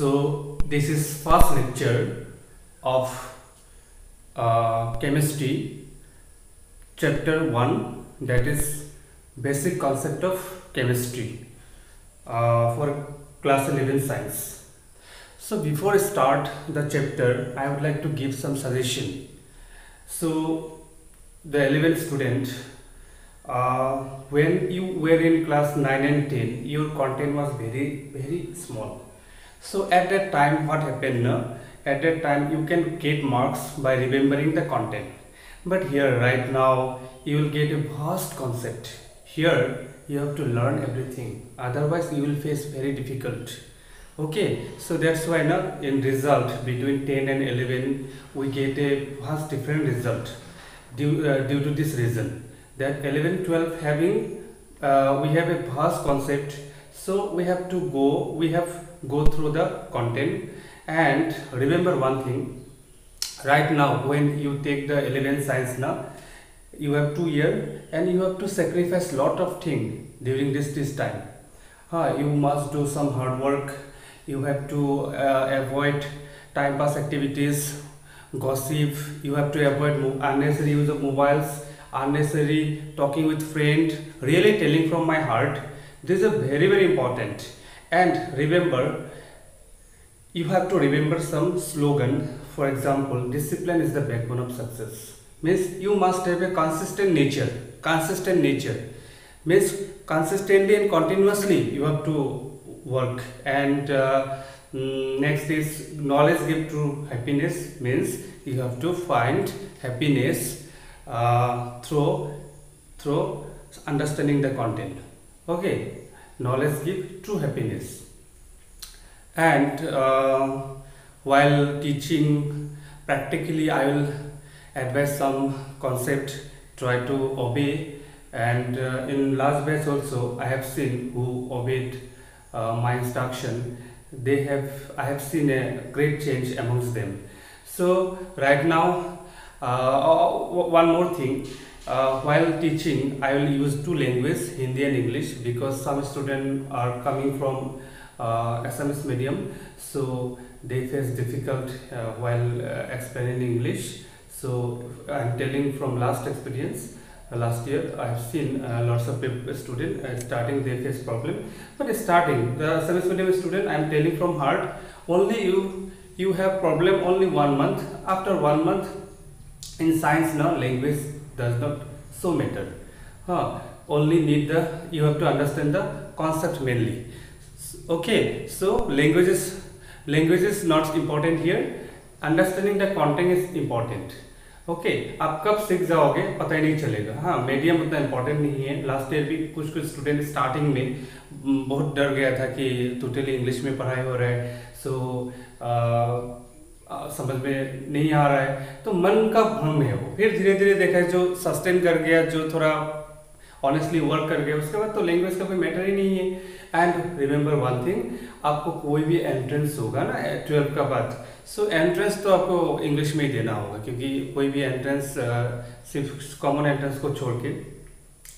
So this is first lecture of chemistry, chapter 1, that is basic concept of chemistry for class 11 science. So before I start the chapter, I would like to give some suggestion. So the 11th student, when you were in class 9 and 10, your content was very small. So at that time what happened, at that time you can get marks by remembering the content, but here right now you will get a vast concept. Here you have to learn everything, otherwise you will face very difficult. Okay, so that's why now in result between 10 and 11 we get a vast different result due to this reason that 11 12 having we have a vast concept. So we have to go through the content and remember one thing. Right now when you take the 11 science, now you have 2 years and you have to sacrifice lot of things during this time. You must do some hard work. You have to avoid time pass activities, gossip. You have to avoid unnecessary use of mobiles, unnecessary talking with friends. Really telling from my heart, this is very important. And remember, you have to remember some slogan. For example, discipline is the backbone of success. Means you must have a consistent nature. Consistent nature means consistently and continuously you have to work. And next is knowledge give true happiness, means you have to find happiness through understanding the content. Okay, knowledge give true happiness. And while teaching practically, I will advise some concept, try to obey. And in last batch also I have seen who obeyed my instruction. I have seen a great change amongst them. So right now, one more thing, while teaching I will use two languages, Hindi and English, because some students are coming from Assamese medium, so they face difficult while explaining English. So I am telling from last experience. Last year I have seen lots of students starting they face problem, but starting the Assamese medium student, I am telling from heart, only you have problem only 1 month. After 1 month in science now language does not so matter. Only need you have to understand the concept mainly. Okay, so language is not important here, understanding the content is important. Okay आप कब सीख जाओगे पता ही नहीं चलेगा. हाँ, medium उतना important नहीं है. लास्ट ईयर भी कुछ स्टूडेंट स्टार्टिंग में बहुत डर गया था कि टोटली इंग्लिश में पढ़ाई हो रहा है, सो समझ में नहीं आ रहा है, तो मन का भ्रम है वो. फिर धीरे धीरे देखा जो सस्टेन कर गया, जो थोड़ा ऑनेस्टली वर्क कर गया, उसके बाद तो लैंग्वेज का कोई मैटर ही नहीं है. एंड रिमेंबर वन थिंग, आपको कोई भी एंट्रेंस होगा ना 12 का बाद, सो एंट्रेंस तो आपको इंग्लिश में ही देना होगा, क्योंकि कोई भी एंट्रेंस सिर्फ कॉमन एंट्रेंस को छोड़ के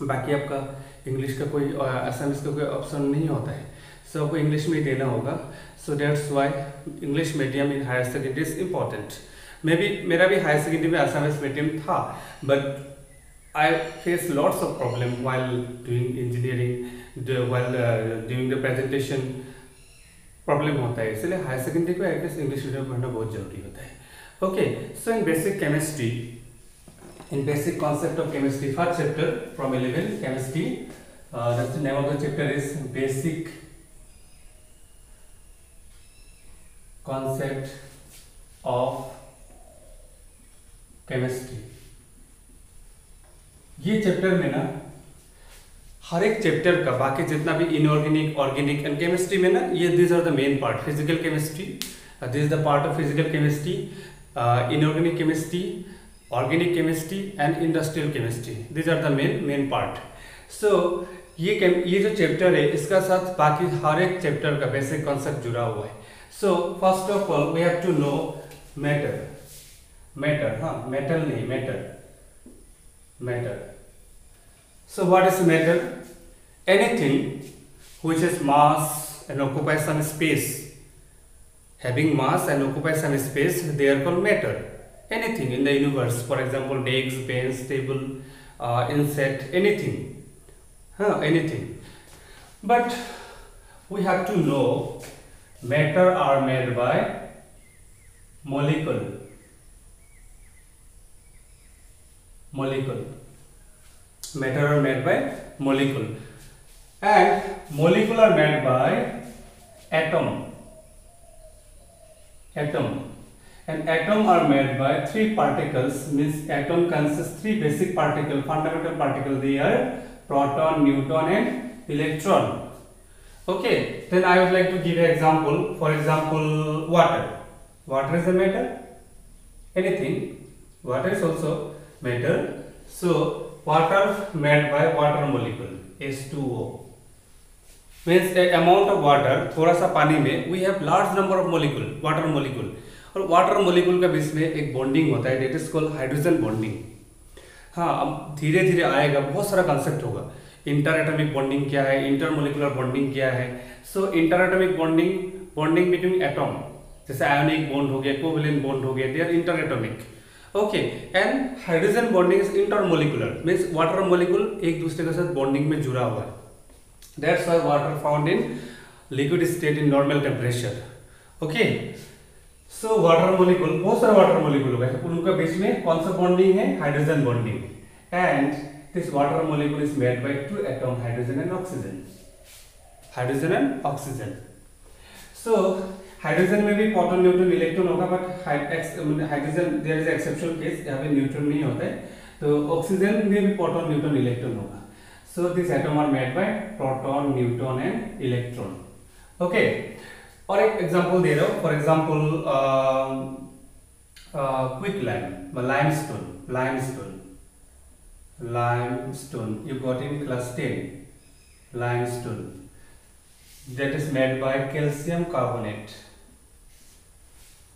बाकी आपका इंग्लिश का कोई असमिस का कोई ऑप्शन नहीं होता है. सो आपको इंग्लिश में ही देना होगा. So that's why English medium in higher secondary is important. मेरा भी हायर सेकेंडरी में असमिस मीडियम था, but I face lots of problem while doing engineering, while doing the presentation. Problem होता है, इसलिए हायर सेकेंडरी को एटलीस्ट इंग्लिश मीडियम पढ़ना बहुत जरूरी होता है. Okay, so in basic chemistry, in basic concept of chemistry, first chapter from 11 chemistry, that's the name of the chapter is basic concept of chemistry. ये चैप्टर में ना हर एक चैप्टर का बाकी जितना भी इनऑर्गेनिक, ऑर्गेनिक एंड केमिस्ट्री में ना, ये this are the main part. Physical chemistry, this is the part of physical chemistry, inorganic chemistry, organic chemistry and industrial chemistry, this are the main part. So ये जो chapter है इसका साथ बाकी हर एक चैप्टर का बेसिक कॉन्सेप्ट जुड़ा हुआ है. So first of all we have to know matter. Metal नहीं, matter. So what is matter? Anything which has mass and occupies some space having mass and occupy some space, they are called matter. Anything in the universe, for example, eggs, pens, table, insect, anything, anything. But we have to know matter are made by molecule. Matter are made by molecule, and molecule are made by atom. And atom are made by three particles, means atom consists three basic particles, fundamental particles. They are proton, neutron and electron. Okay, then I would like to give an example. For example, water. Water is a matter. Anything. Water is also matter. So water made by water molecule, H2O. Means a amount of water, थोड़ा सा पानी में we have large number of molecule, water molecule. और water molecule के बीच में एक bonding होता है, that is called hydrogen bonding. हाँ, अब धीरे धीरे आएगा, बहुत सारा कंसेप्ट होगा. इंटर एटॉमिक बॉन्डिंग क्या है, इंटर मोलिकुलर बॉन्डिंग क्या है. So inter atomic bonding between atom, जैसे आयोनिक बॉन्ड हो गया, कोवेलेंट बॉन्ड हो गया, they are inter atomic. Okay, and hydrogen bonding is inter molecular, means water molecule एक दूसरे के साथ बॉन्डिंग में जुड़ा हुआ है. That's why water found in liquid state in normal temperature. Okay, so water molecule, बहुत सारे वाटर मोलिक्यूल हो गए, उनका बीच में कौन सा बॉन्डिंग है, hydrogen bonding. And this water molecule is made by two atom, hydrogen and oxygen. So hydrogen में भी प्रोटॉन, न्यूट्रॉन, इलेक्ट्रॉन होगा, but hydrogen there is exceptional case, यहाँ पे न्यूट्रॉन नहीं होता है. तो ऑक्सीजन में भी प्रोटॉन, न्यूट्रॉन, इलेक्ट्रॉन होगा. So this atom are made by proton, neutron and electron. Okay, और एक एग्जांपल दे रहा हूँ. For example quick limestone you got in class 10. Limestone that is made by calcium carbonate.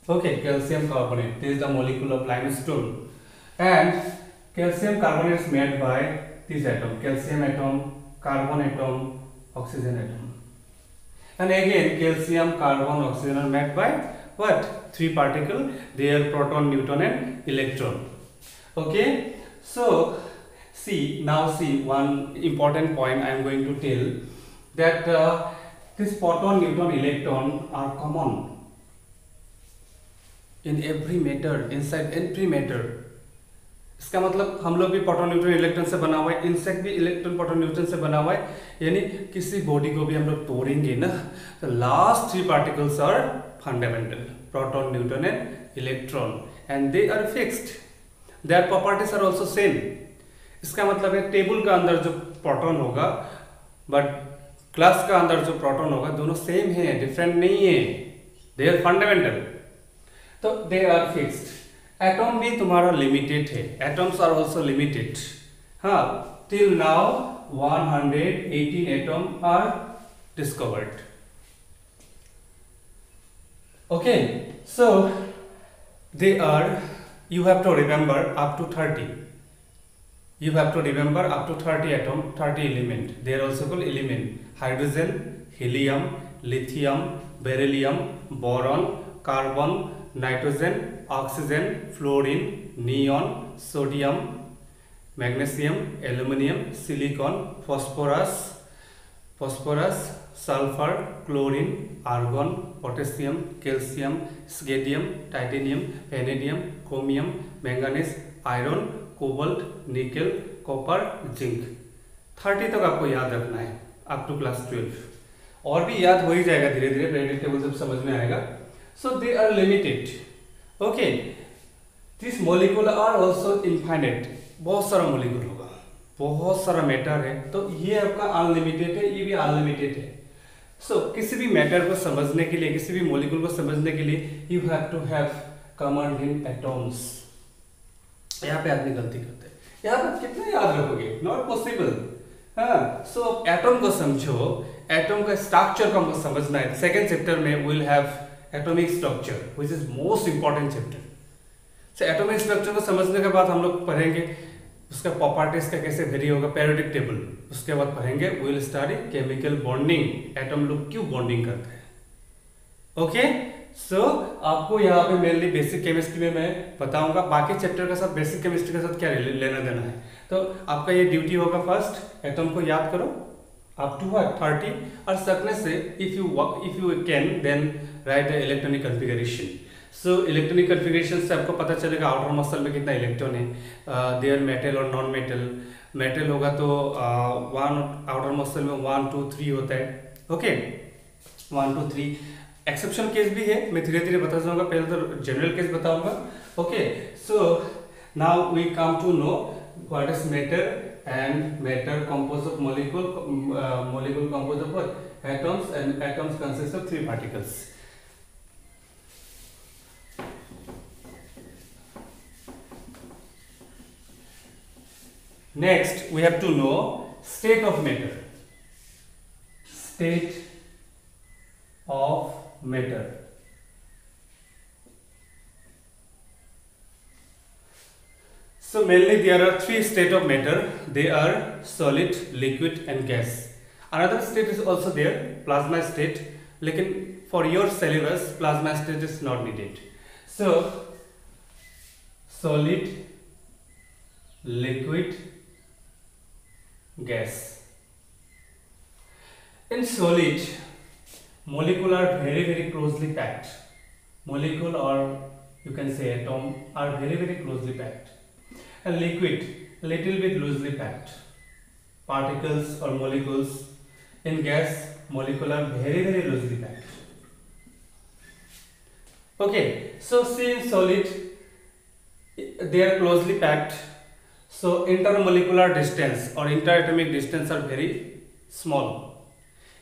Okay, calcium carbonate, this is the molecule of limestone, and calcium carbonate is made by this atom, calcium atom, carbon atom, oxygen atom. And again calcium, carbon, oxygen are made by what? Three particles, they are proton, neutron and electron. Okay, so see one important point I am going to tell, that this proton, neutron, electron are common in every matter, inside every matter. इसका मतलब हम लोग भी proton, neutron, electron से बना हुआ है, insect भी इलेक्ट्रॉन, प्रोटॉन, न्यूट्रॉन से बना हुआ है. यानी किसी बॉडी को भी हम लोग तोड़ेंगे ना, तो last three particles are fundamental, proton, neutron and electron, and they are fixed, their properties are also same. इसका मतलब है टेबल का अंदर जो प्रोटॉन होगा, बट क्लास का अंदर जो प्रोटॉन होगा, दोनों सेम है, डिफरेंट नहीं है, दे आर फंडामेंटल, तो दे आर फिक्स्ड. एटम भी तुम्हारा लिमिटेड है, एटम्स आर आल्सो लिमिटेड. हाँ, till now 118 atom are discovered. Okay, so they are, you have to remember up to 30. You have to remember up to 30 atom, 30 element. They are also called element: hydrogen, helium, lithium, beryllium, boron, carbon, nitrogen, oxygen, fluorine, neon, sodium, magnesium, aluminum, silicon, phosphorus, sulfur, chlorine, argon, potassium, calcium, scandium, titanium, vanadium, chromium, manganese, iron, cobalt, निकल, copper, zinc. 30 तक आपको याद रखना है up to class 12. और भी याद हो ही जाएगा धीरे धीरे, पीरियोडिक टेबल जब समझ में आएगा. So they are limited. Okay, this molecule are also infinite. बहुत सारा मॉलिक्यूल होगा, बहुत सारा मैटर है, तो ये आपका अनलिमिटेड है, ये भी अनलिमिटेड है. सो किसी भी मैटर को समझने के लिए, किसी भी मॉलिक्यूल को समझने के लिए, you have to have command in atoms. यहाँ पे आदमी गलती करते हैं, यहाँ पे कितना याद रखोगे, नॉट पॉसिबल. हाँ, सो एटम को समझो, एटम का स्ट्रक्चर को हमको समझना है. सेकेंड चैप्टर में we will have atomic structure, which is most important chapter. So atomic structure को समझने के बाद हम लोग पढ़ेंगे उसका प्रॉपर्टीज का कैसे वेरी होगा, पीरियोडिक टेबल. उसके बाद पढ़ेंगे we will study chemical bonding, atom लोग क्यों बॉन्डिंग करते हैं. ओके, सो आपको यहाँ पे मेनली बेसिक केमिस्ट्री में मैं बताऊंगा, बाकी चैप्टर का साथ बेसिक केमिस्ट्री के साथ क्या लेना देना है। तो आपका ये ड्यूटी होगा, फर्स्ट एटम को याद करो अप टू 30 और सकने से if you can then write the electronic configuration. So electronic configuration से आपको पता चलेगा आउटर मसल में कितना इलेक्ट्रॉन है, देयर मेटल और नॉन मेटल। मेटल होगा तो वन आउटर मसल में 1 2 3 होता है, ओके 1 2 3। एक्सेप्शन केस भी है, मैं धीरे धीरे बता जाऊंगा, पहले तो जनरल केस बताऊंगा, okay. So now we come to know what is matter, and matter composed of molecule composed of what? Atoms, and atoms consist of 3 particles. Next we have to know state of matter. State of matter. So mainly there are 3 states of matter. They are solid, liquid and gas. Another state is also there, plasma state. लेकिन for your syllabus plasma state is not needed. So solid, liquid, gas. In solid, molecule are very closely packed. Molecule, or you can say atom, are very closely packed. And liquid, little bit loosely packed. Particles or molecules. In gas, molecule are very loosely packed. Okay, so see in solid, they are closely packed. So intermolecular distance or interatomic distance are very small.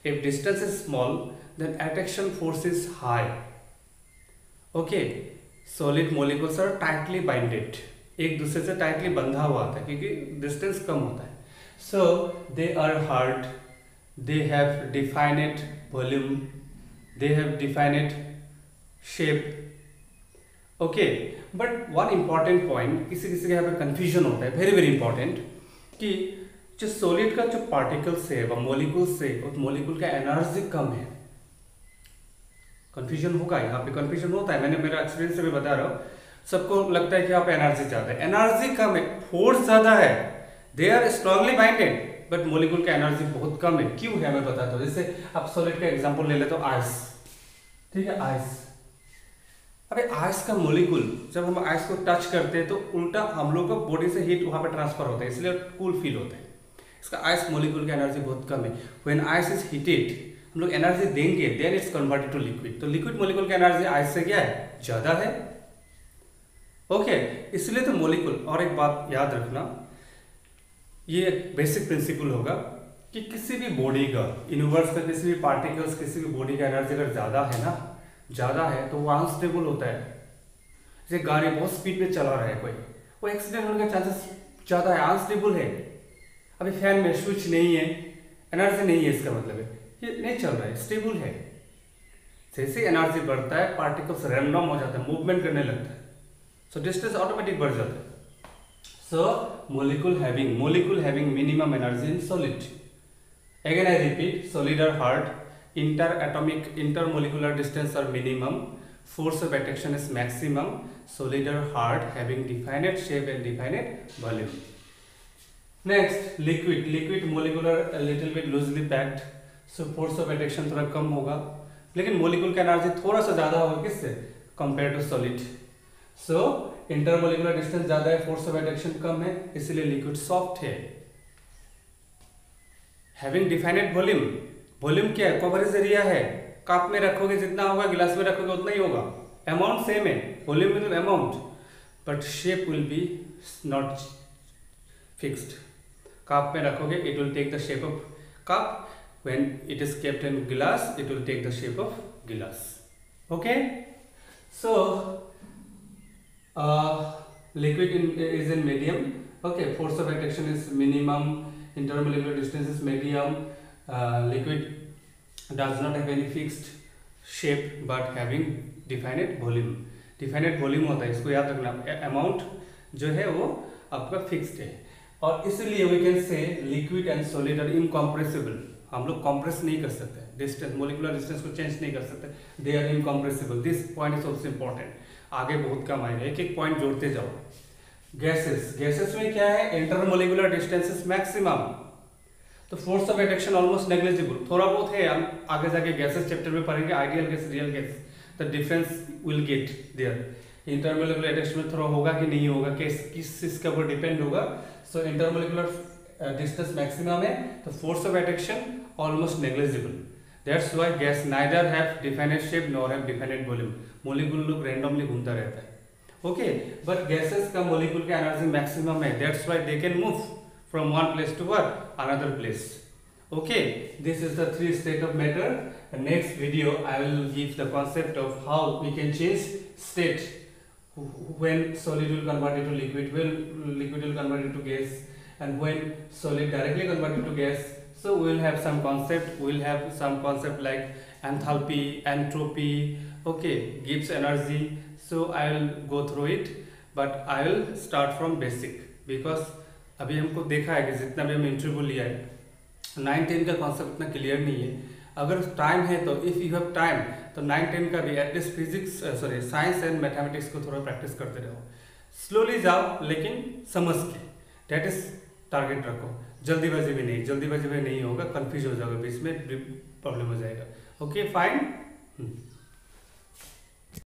If distance is small, then attraction force is high. Okay, solid molecules are tightly binded. एक दूसरे से tightly बंधा हुआ होता है क्योंकि distance कम होता है. So they are hard, they have defined volume, they have defined shape, okay. But one important point, किसी के यहाँ पे कंफ्यूजन होता है, वेरी इंपॉर्टेंट, कि जो सॉलिड का जो पार्टिकल्स है व मॉलिक्यूल्स से, उस मॉलिक्यूल का एनर्जी कम है. कंफ्यूजन होगा, यहाँ पे कंफ्यूजन होता है, मैंने मेरा एक्सपीरियंस से भी बता रहा हूँ. सबको लगता है कि यहाँ पे एनर्जी ज्यादा है, एनर्जी कम है, फोर्स ज्यादा है. They are strongly binded but molecule का एनर्जी बहुत कम है. क्यों है मैं बताता हूँ. जैसे आप सॉलिड का एग्जांपल ले लेते हो, आइस, ठीक है, आइस. अबे आइस का मॉलिक्यूल, जब हम आइस को टच करते हैं तो उल्टा हम लोग का बॉडी से हीट वहां पे ट्रांसफर होता है, इसलिए कूल फील होता है. इसका आइस मॉलिक्यूल का एनर्जी बहुत कम है. व्हेन आइस इज हीटेड, हम लोग एनर्जी देंगे, then it's converted to liquid. तो लिक्विड मॉलिक्यूल का एनर्जी आइस से क्या है, ज्यादा है, ओके. इसलिए तो मॉलिक्यूल, और एक बात याद रखना, ये एक बेसिक प्रिंसिपल होगा कि किसी भी बॉडी का, यूनिवर्स का किसी भी पार्टिकल्स, किसी भी बॉडी का एनर्जी अगर ज्यादा है ना, ज्यादा है तो वो अनस्टेबल होता है. जैसे गाड़ी बहुत स्पीड में चला रहा है कोई, वो एक्सीडेंट होने का चांसेस ज्यादा है, अनस्टेबल है. अभी फैन में स्विच नहीं है, एनर्जी नहीं है, इसका मतलब है ये नहीं चल रहा है, स्टेबल है. जैसे एनर्जी बढ़ता है, पार्टिकल्स रैंडम हो जाता है, मूवमेंट करने लगता है, सो डिस्टेंस ऑटोमेटिक बढ़ जाता है. सो molecule having minimum energy in solid. Again I repeat, solid are hard, intermolecular distance are minimum, force of attraction is maximum. Solid are hard, having definite shape and definite volume. Next, liquid molecular a little bit loosely packed, so force of attraction थोड़ा कम होगा, लेकिन molecule का energy थोड़ा सा ज्यादा होगा किससे, compared to solid. So intermolecular distance ज्यादा है, फोर्स ऑफ एट्रैक्शन कम है, इसलिए लिक्विड सॉफ्ट है. हैविंग डिफाइनेड वॉल्यूम, वॉल्यूम क्या है, कवरेज एरिया है. कप में रखोगे जितना होगा, गिलास में रखोगे उतना ही होगा, अमाउंट सेम है, वॉल्यूम मतलब amount, but shape will be not fixed. Cup में रखोगे it will take the shape of cup, when it is kept in glass it will take the shape of glass. Okay, so liquid is in medium, okay. Force of attraction is minimum, intermolecular distance is medium, liquid does not have any fixed shape but having definite volume. definite volume होता है, इसको याद रखना. amount जो है वो आपका fixed है, और इसलिए we can say liquid and solid are incompressible. हम लोग कॉम्प्रेस नहीं कर सकते, डिस्टेंस मोलिकुलर डिस्टेंस को चेंज नहीं कर सकते, they are incompressible. This point is also important, आगे बहुत कम आएगा, एक एक पॉइंट जोड़ते जाओ। गैसेस, गैसेस में क्या है, इंटरमोलिकुलर डिस्टेंस इज मैक्सिमम, तो force of attraction almost negligible, थोड़ा बहुत है, हम आगे जाके गैसेस चैप्टर में पढ़ेंगे, ideal gas, real gas, the difference will get there. Intermolecular attraction में थोड़ा होगा कि नहीं होगा, किस चीज के ऊपर डिपेंड होगा। सो इंटरमोलिकुलर डिस्टेंस मैक्सिमम है, तो force of attraction almost negligible. That's why gas neither have definite shape nor have definite volume, molecule लोग रैंडमली घूमता रहता है, ओके। बट गैसेस का मोलिक्यूल का एनर्जी मैक्सिमम है, that's why they can move from one place to another place, okay। This is the three state of matter. The next video I will give the concept of how we can change state when solid will convert into liquid, when liquid will convert into gas, and when solid directly convert into gas. So we will have some concept, we will have some concept like enthalpy, entropy, okay, Gibbs energy. So I will go through it, but I will start from basic, because अभी हमको देखा है कि जितना भी हम interview लिया है 9-10 का कॉन्सेप्ट इतना क्लियर नहीं है। अगर टाइम है तो इफ़ यू हैव टाइम तो 9-10 का भी at least physics science and mathematics को थोड़ा प्रैक्टिस करते रहो, स्लोली जाओ लेकिन समझ के, डेट इज टारगेट रखो, जल्दीबाजी में नहीं, जल्दीबाजी में नहीं होगा, कंफ्यूज हो जाओगे, बीच में प्रॉब्लम हो जाएगा, ओके फाइन।